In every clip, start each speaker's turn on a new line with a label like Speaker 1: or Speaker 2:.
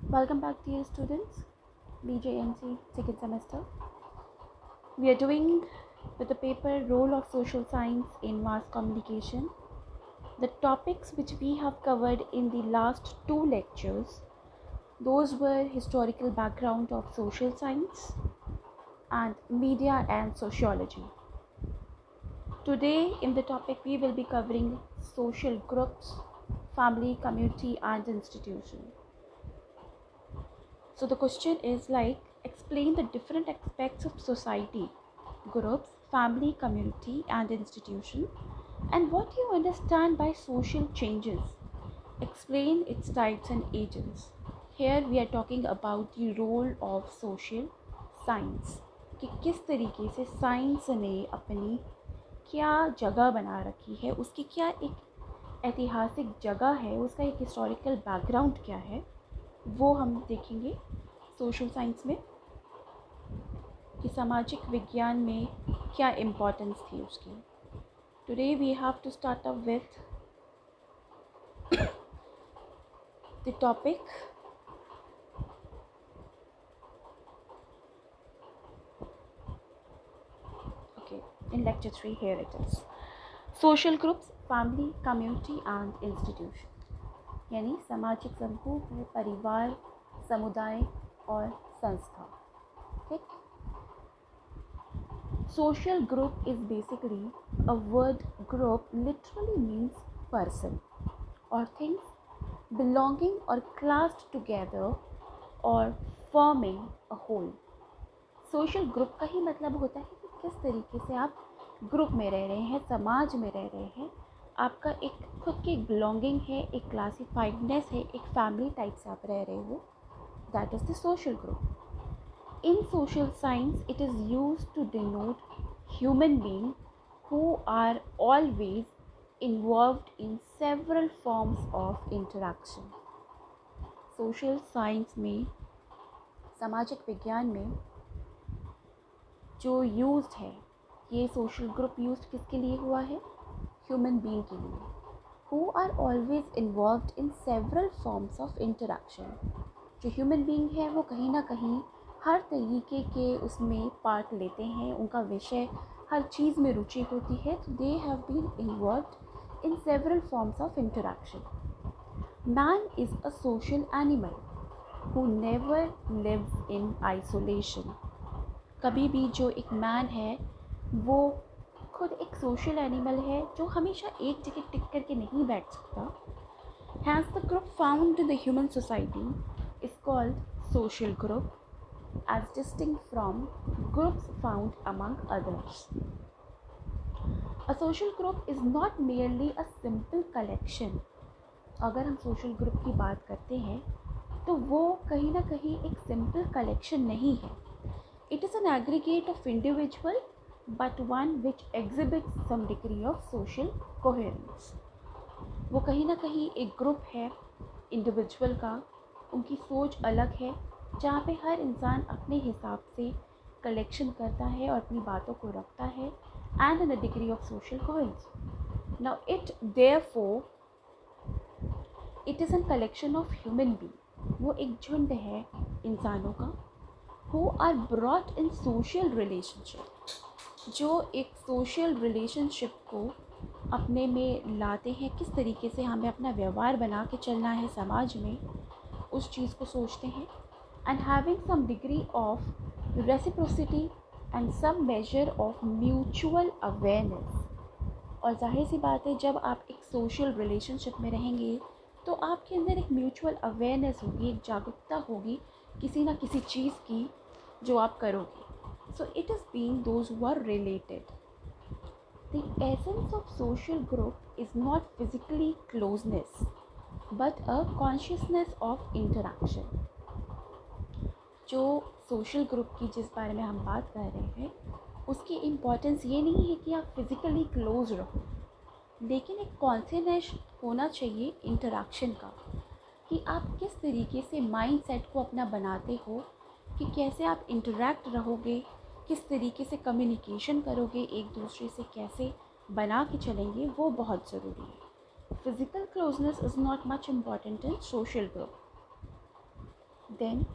Speaker 1: Welcome back, dear students. BJMC second semester. We are doing with the paper Role of Social Science in Mass Communication. The topics which we have covered in the last two lectures, those were historical background of social science and media and sociology. Today in the topic we will be covering social groups, family, community and institution. So the question is like, explain the different aspects of society, groups, family, community and institution, and what you understand by social changes. Explain its types and agents. Here we are talking about the role of social science, कि किस तरीके से science ने अपनी क्या जगह बना रखी है, उसकी क्या एक ऐतिहासिक जगह है, उसका एक हिस्टोरिकल बैकग्राउंड क्या है, वो हम देखेंगे सोशल साइंस में, कि सामाजिक विज्ञान में क्या इम्पोर्टेंस थी उसकी. Today we have to start up with the topic okay in lecture 3. Here it is social groups, family, community and institution. यानी सामाजिक समूह है, परिवार, समुदाय और संस्था. ठीक. Social group is basically a word. Group literally means person or things belonging or classed together or forming a whole. Social group का ही मतलब होता है कि किस तरीके से आप ग्रुप में रह रहे हैं, समाज में रह रहे हैं, आपका एक खुद की बिलोंगिंग है, एक क्लासिफाइडनेस है, एक फैमिली टाइप से आप रह रहे हो. That is the social group. In social science, it is used to denote human beings who are always involved in several forms of interaction. Social science में, सामाजिक विज्ञान में जो used है, ये social group used किसके लिए हुआ है? Human being के लिए, who are always involved in several forms of interaction. जो human being है वो कहीं ना कहीं हर तरीके के उसमें पार्ट लेते हैं, उनका विषय हर चीज़ में रुचि होती है, तो they have been involved in several forms of interaction. Man is a social animal who never lives in isolation. कभी भी जो एक मैन है वो खुद एक सोशल एनिमल है जो हमेशा एक जगह टिक करके नहीं बैठ सकता. Has the group found in the human society is called social group, as distinct from groups found among others. A social group is not merely a simple collection. अगर हम सोशल ग्रुप की बात करते हैं तो वो कहीं ना कहीं एक सिंपल कलेक्शन नहीं है. It is an aggregate of individual but one which exhibits some degree of social coherence. वो कहीं ना कहीं एक ग्रुप है इंडिविजुअल का, उनकी सोच अलग है, जहाँ पे हर इंसान अपने हिसाब से कलेक्शन करता है और अपनी बातों को रखता है, and in a degree of social coherence. Now it therefore it is an collection of human being. वो एक झुंड है इंसानों का, who are brought in social relationship, जो एक सोशल रिलेशनशिप को अपने में लाते हैं. किस तरीके से हमें अपना व्यवहार बना के चलना है समाज में, उस चीज़ को सोचते हैं. And having some degree of reciprocity and some measure of mutual awareness. और जाहिर सी बात है, जब आप एक सोशल रिलेशनशिप में रहेंगे तो आपके अंदर एक म्यूचुअल अवेयरनेस होगी, एक जागरूकता होगी किसी ना किसी चीज़ की जो आप करोगे. So it is being those who are related. The essence of social group is not physically closeness but a consciousness of interaction. जो सोशल ग्रुप की जिस बारे में हम बात कर रहे हैं, उसकी इम्पॉर्टेंस ये नहीं है कि आप फिज़िकली क्लोज रहो, लेकिन एक कॉन्शियसनेस होना चाहिए इंटरेक्शन का, कि आप किस तरीके से माइंड सेट को अपना बनाते हो, कि कैसे आप इंटरेक्ट रहोगे, किस तरीके से कम्युनिकेशन करोगे, एक दूसरे से कैसे बना के चलेंगे, वो बहुत ज़रूरी है. Physical closeness is not much important in social group. Then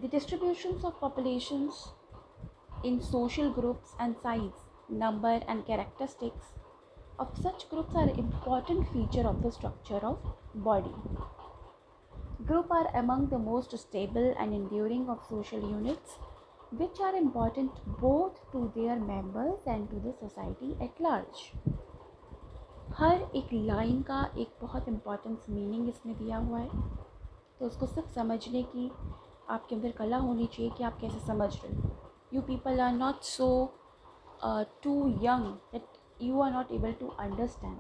Speaker 1: the distributions of populations in social groups and size, number and characteristics of such groups are an important feature of the structure of body. Groups are among the most stable and enduring of social units which are important both to their members and to the society at large. हर एक line का एक बहुत importance meaning इसमें दिया हुआ है, तो उसको सिर्फ समझने की आपके अंदर कला होनी चाहिए कि आप कैसे समझ रहे हो. You people are not so too young that you are not able to understand.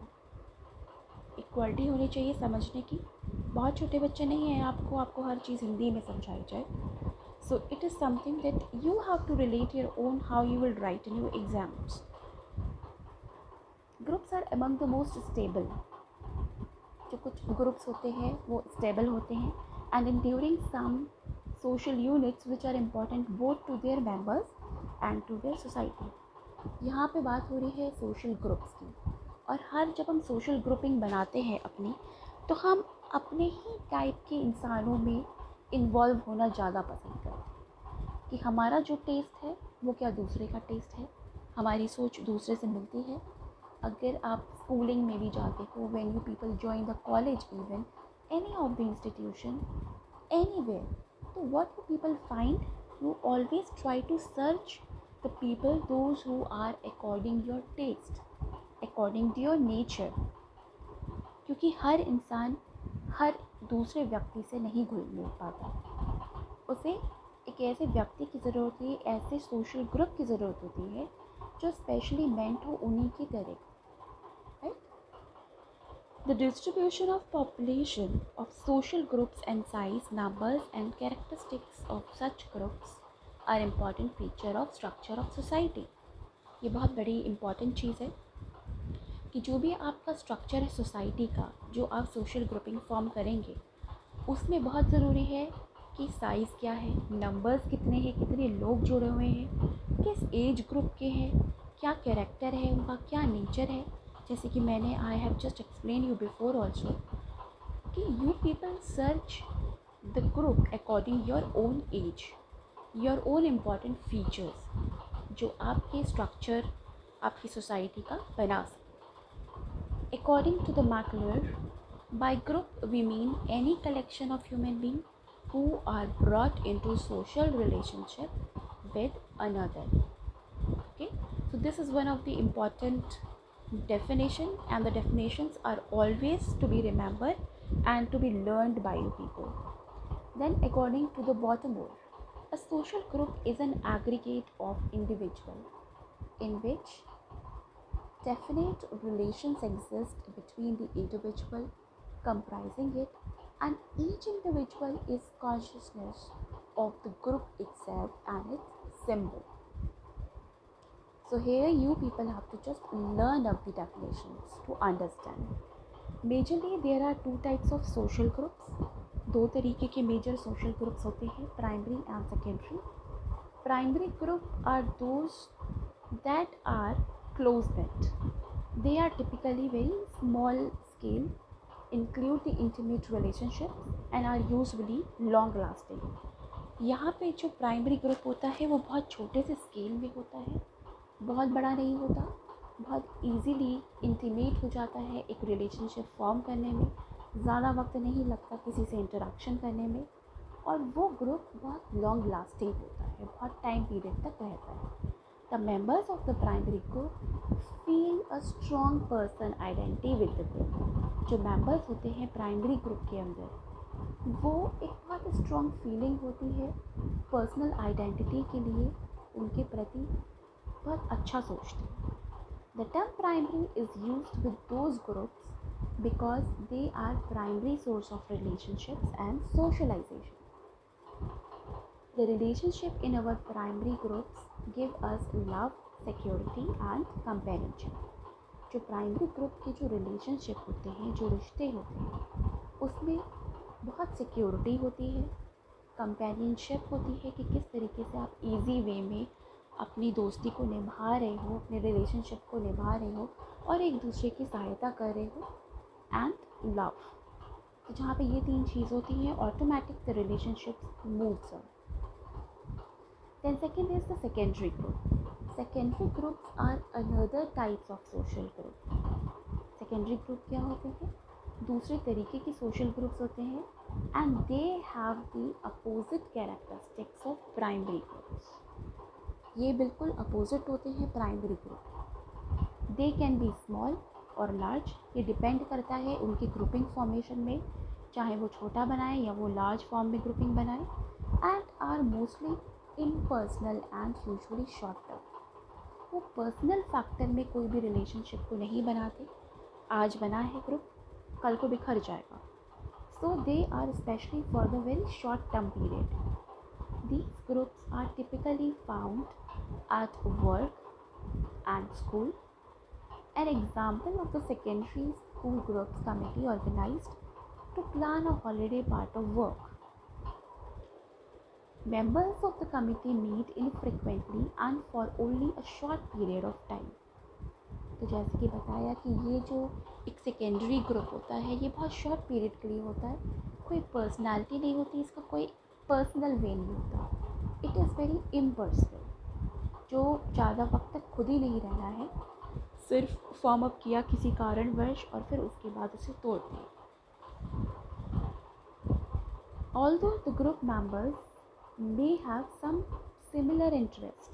Speaker 1: Equality होनी चाहिए समझने की. बहुत छोटे बच्चे नहीं हैं आपको हर चीज़ हिंदी में समझाई जाए. So it is something that you have to relate your own how you will write in your exams. Groups are among the most stable. जो कुछ ग्रुप्स होते हैं वो स्टेबल होते हैं and enduring some social units which are important both to their members and to their society. यहाँ पे बात हो रही है सोशल ग्रुप्स की. और हर जब हम सोशल ग्रुपिंग बनाते हैं अपनी, तो हम अपने ही टाइप के इंसानों में इन्वॉल्व होना ज़्यादा पसंद करते हैं कि हमारा जो टेस्ट है वो क्या दूसरे का टेस्ट है, हमारी सोच दूसरे से मिलती है. अगर आप स्कूलिंग में भी जाते हो, when you people join the college, even any of the institution, anywhere, तो what you people find, you always try to search the people those who are according your taste, according to your nature. क्योंकि हर इंसान हर दूसरे व्यक्ति से नहीं घुल मिल पाता. उसे एक ऐसे व्यक्ति की ज़रूरत होती है, ऐसे सोशल ग्रुप की ज़रूरत होती है जो स्पेशली मेंट हो उन्हीं की तरह. Right. The distribution of population of social groups and size, numbers and characteristics of such groups are important feature of structure of society. ये बहुत बड़ी इम्पॉर्टेंट चीज़ है कि जो भी आपका स्ट्रक्चर है सोसाइटी का, जो आप सोशल ग्रुपिंग फॉर्म करेंगे, उसमें बहुत ज़रूरी है कि साइज़ क्या है, नंबर्स कितने हैं, कितने लोग जुड़े हुए हैं, किस एज ग्रुप के हैं, क्या कैरेक्टर है उनका, क्या नेचर है. जैसे कि मैंने I have just explain you before also कि you people search the group according your own age, your own important features जो आपके स्ट्रक्चर आपकी सोसाइटी का बना सके. According to the McClure, by group we mean any collection of human beings who are brought into social relationship with another. Okay, so this is one of the important definition, and the definitions are always to be remembered and to be learned by you people. Then according to the Baltimore, a social group is an aggregate of individuals in which definite relations exist between the individual comprising it, and each individual is consciousness of the group itself and its symbol. So here you people have to just learn of the definitions to understand. Majorly there are two types of social groups. दो तरीके के major social groups होते हैं, primary and secondary. Primary group are those that are close knit. They are typically very small scale, include the intimate relationships and are usually long lasting. यहाँ पे जो primary group होता है वो बहुत छोटे से स्केल में होता है, बहुत बड़ा नहीं होता, बहुत इजीली इंटीमेट हो जाता है एक रिलेशनशिप फॉर्म करने में, ज़्यादा वक्त नहीं लगता किसी से इंटरेक्शन करने में, और वो ग्रुप बहुत लॉन्ग लास्टिंग होता है, बहुत टाइम पीरियड तक रहता है. The members of the primary group feel a strong person identity with the group. जो members होते हैं प्राइमरी ग्रुप के अंदर, वो एक बहुत स्ट्रॉन्ग फीलिंग होती है पर्सनल आइडेंटिटी के लिए, उनके प्रति बहुत अच्छा सोचते हैं. The term primary is used with those groups because they are primary source of relationships and socialization. The relationship in our primary groups give us love, security and companionship. जो primary group के जो relationship होते हैं, जो रिश्ते होते हैं, उसमें बहुत सिक्योरिटी होती है, कंपेनियनशिप होती है कि किस तरीके से आप इजी वे में अपनी दोस्ती को निभा रहे हो, अपने रिलेशनशिप को निभा रहे हो और एक दूसरे की सहायता कर रहे हो, एंड लव. तो जहाँ पे ये तीन चीज़ होती हैं, automatic the relationships moves on. Then second is the secondary group. Secondary groups are another types of social group. Secondary group क्या होते हैं? दूसरे तरीके की social groups होते हैं and they have the opposite characteristics of primary groups. ये बिल्कुल opposite होते हैं primary group. They can be small और large. ये depend करता है उनकी grouping formation में, चाहे वो छोटा बनाए या वो large form में grouping बनाए, and are mostly impersonal and usually short term. वो पर्सनल फैक्टर में कोई भी रिलेशनशिप को नहीं बनाते. आज बना है ग्रुप, कल को बिखर जाएगा. So they are specially for the very short term period. These groups are typically found at work and school. An example of the secondary school groups committee organized to plan a holiday part of work. Members of the committee meet infrequently and for only a short period of time. तो जैसे कि बताया कि ये जो एक secondary group होता है ये बहुत शॉर्ट पीरियड के लिए होता है. कोई पर्सनालिटी नहीं होती, इसका कोई पर्सनल वे नहीं होता. It is very impersonal. जो ज़्यादा वक्त तक खुद ही नहीं रहना है, सिर्फ फॉर्म अप किया किसी कारणवश और फिर उसके बाद उसे तोड़ दिया. Although the group members may have some similar interest,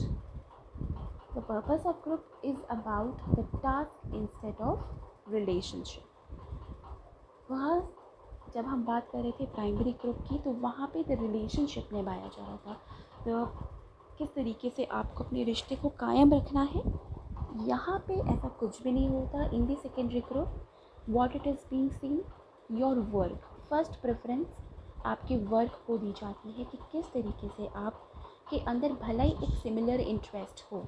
Speaker 1: the purpose of group is about the task instead of relationship. वहाँ जब हम बात कर रहे थे प्राइमरी ग्रुप की, तो वहाँ पे द रिलेशनशिप निभाया जा रहा था. तो किस तरीके से आपको अपने रिश्ते को कायम रखना है. यहाँ पे ऐसा कुछ भी नहीं होता. In the secondary group what it is being seen, your work. First preference आपके वर्क को दी जाती है कि किस तरीके से आपके अंदर भला ही एक सिमिलर इंटरेस्ट हो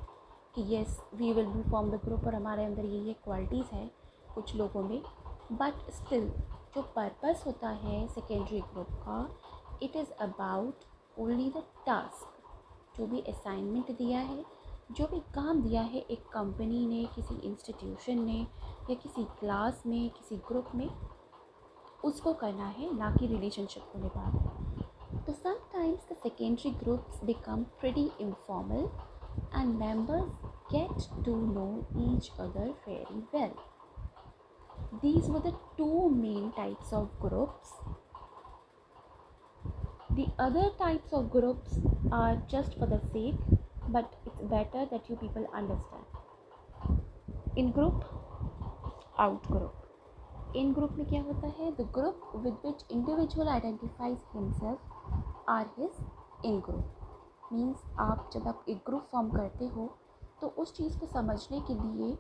Speaker 1: कि yes we will be form the group और हमारे अंदर ये क्वालिटीज़ हैं कुछ लोगों में, बट स्टिल जो पर्पस होता है सेकेंडरी ग्रुप का, it is about only the task. जो भी असाइनमेंट दिया है, जो भी काम दिया है एक कंपनी ने, किसी इंस्टीट्यूशन ने या किसी क्लास में, किसी ग्रुप में, उसको करना है, ना कि रिलेशनशिप को निभाना. तो sometimes the secondary groups become pretty informal and members get to know each other very well. These were the two main types of groups. The other types of groups are just for the sake, but it's better that you people understand. In group, out group. In group में क्या होता है, the group with which individual identifies himself are his in group. Means आप जब आप एक group form करते हो तो उस चीज़ को समझने के लिए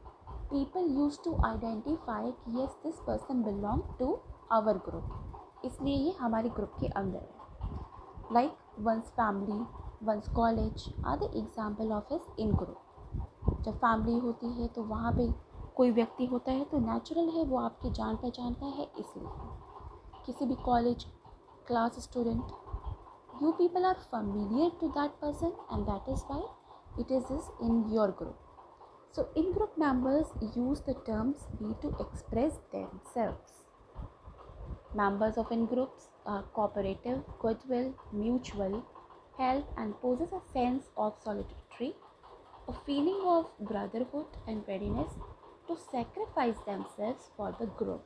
Speaker 1: पीपल यूज टू आइडेंटिफाई कि yes this person belong to our group, इसलिए ये हमारे ग्रुप के अंदर है. Like one's family, one's college are the example of his in group. जब फैमिली होती है तो वहाँ पे कोई व्यक्ति होता है तो नेचुरल है वो आपके जान पहचान का है. इसलिए किसी भी college class student, you people are familiar to that person and that is why it is in your group. So in group members use the terms we to express themselves. Members of in groups are cooperative, goodwill, mutual help and possess a sense of solidarity, a feeling of brotherhood and readiness to sacrifice themselves for the group.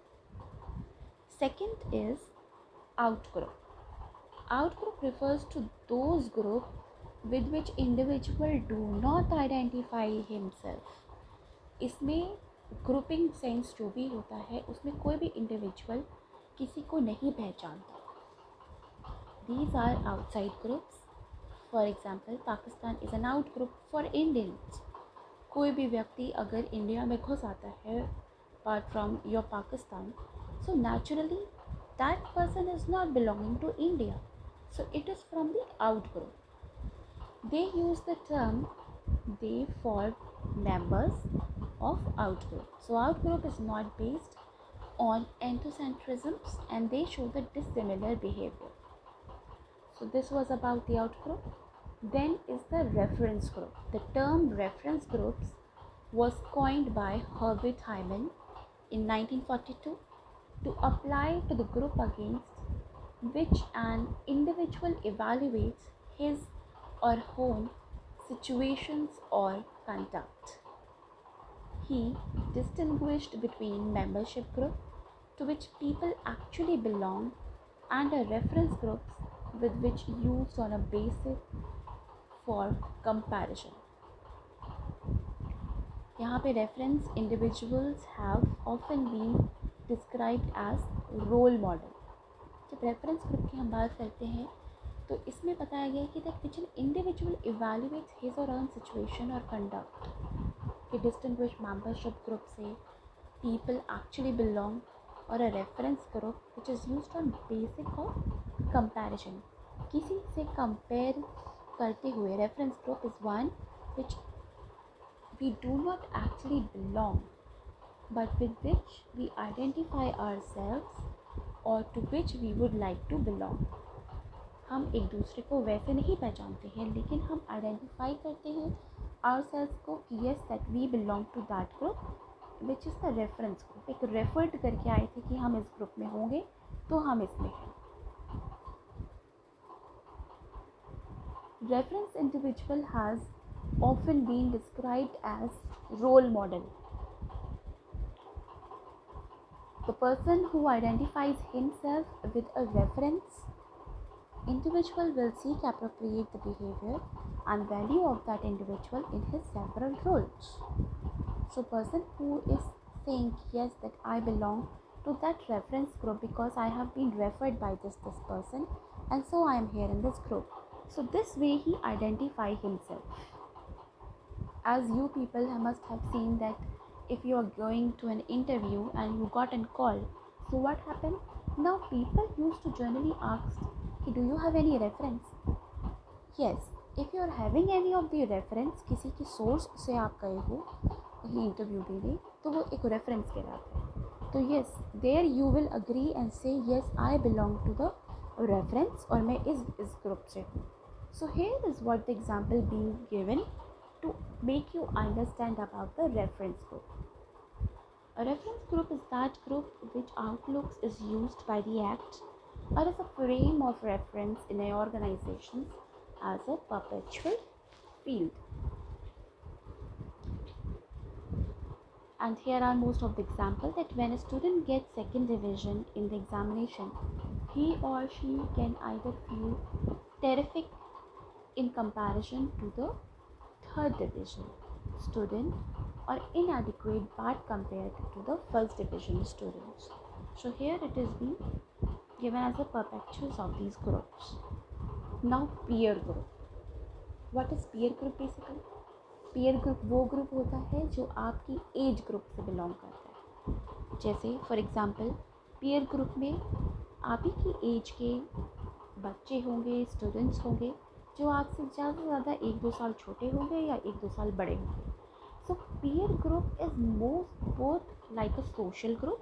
Speaker 1: Second is out group. Out group refers to those group with which individual do not identify himself. इसमें grouping sense जो भी होता है उसमें कोई भी individual किसी को नहीं पहचानता. These are outside groups. For example, Pakistan is an out group for Indians. कोई भी व्यक्ति अगर इंडिया में घुस आता है apart from your Pakistan, so naturally that person is not belonging to India, so it is from the out group. They use the term they for members of out group. So out group is not based on ethnocentrisms and they show the dissimilar behavior. So this was about the out group. Then is the reference group. The term reference groups was coined by Herbert Hyman in 1942 to apply to the group against which an individual evaluates his or her own situations or conduct. He distinguished between membership group to which people actually belong and a reference groups with which used on a basis for comparison. यहाँ पे reference individuals have often been described as role model. जब reference group की हम बात करते हैं तो इसमें बताया गया है कि that which an individual evaluates his or her situation or conduct. कि distinguish membership group से people actually belong और a reference group which is used on basic of comparison. किसी से compare करते हुए reference group is one which we do not actually belong but with which we identify ourselves or to which we would like to belong. हम एक दूसरे को वैसे नहीं पहचानते हैं लेकिन हम आइडेंटिफाई करते हैं ourselves को कि yes that we belong to that group which is the reference group. एक रेफर्ड करके आए थे कि हम इस ग्रुप में होंगे तो हम इसमें हैं. Reference individual has often been described as role model. The person who identifies himself with a reference individual will seek appropriate the behavior and value of that individual in his several roles. So person who is saying yes that I belong to that reference group because I have been referred by this person and so I am here in this group. So this way he identify himself. As you people must have seen that if you are going to an interview and you got a call, so what happened? Now people used to generally ask, do you have any reference? Yes, if you are having any of the reference, किसी की source से आप गए हो कहीं interview देने तो वो एक reference कहलाता है. तो yes, there you will agree and say yes I belong to the reference और मैं इस group से हूँ. So here is what the example being given to make you understand about the reference group. A reference group is that group which outlooks is used by the act or as a frame of reference in an organization as a perpetual field. And here are most of the examples that when a student gets second division in the examination, he or she can either feel terrific in comparison to the third division student or inadequate but compared to the first division students. So here it is being given as a perpetuals of these groups. Now peer group. What is peer group basically? Peer group वो group होता है जो आपकी age group से belong करता है. जैसे for example peer group में आप ही की age के बच्चे होंगे, students होंगे जो आपसे ज़्यादा से ज़्यादा 1-2 साल छोटे होंगे या 1-2 साल बड़े होंगे. So peer group is both like a social group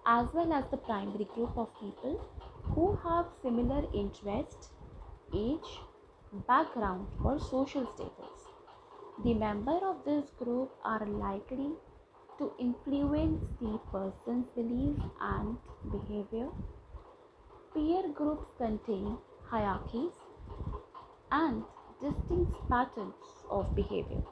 Speaker 1: as well as the primary group of people who have similar interest, age, background or social status. The members of this group are likely to influence the person's belief and behavior. Peer groups contain hierarchies and distinct patterns of behavior.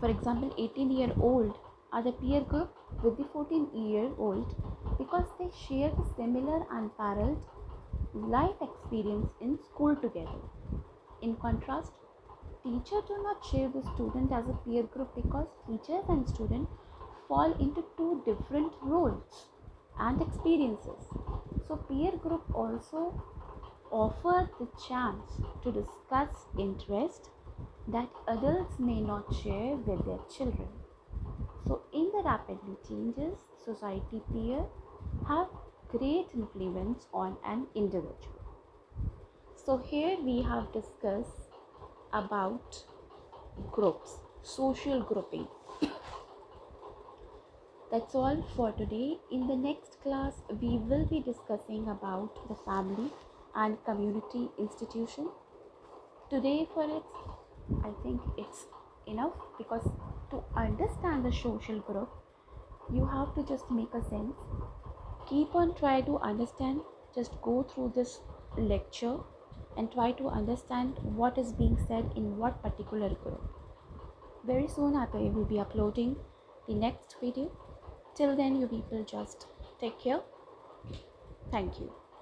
Speaker 1: For example, 18-year-old are the peer group with the 14-year-old because they share the similar and parallel life experience in school together. In contrast, teachers do not share the student as a peer group because teachers and student fall into two different roles and experiences. So peer group also offer the chance to discuss interest that adults may not share with their children. So in the rapidly changes society, peer have great influence on an individual. So here we have discussed about groups, social grouping. That's all for today. In the next class, we will be discussing about the family and community institution. Today for it, I think it's enough because to understand the social group, you have to just make a sense keep on try to understand, just go through this lecture and try to understand what is being said in what particular group. Very soon I will be uploading the next video. Till then, you people just take care. Thank you.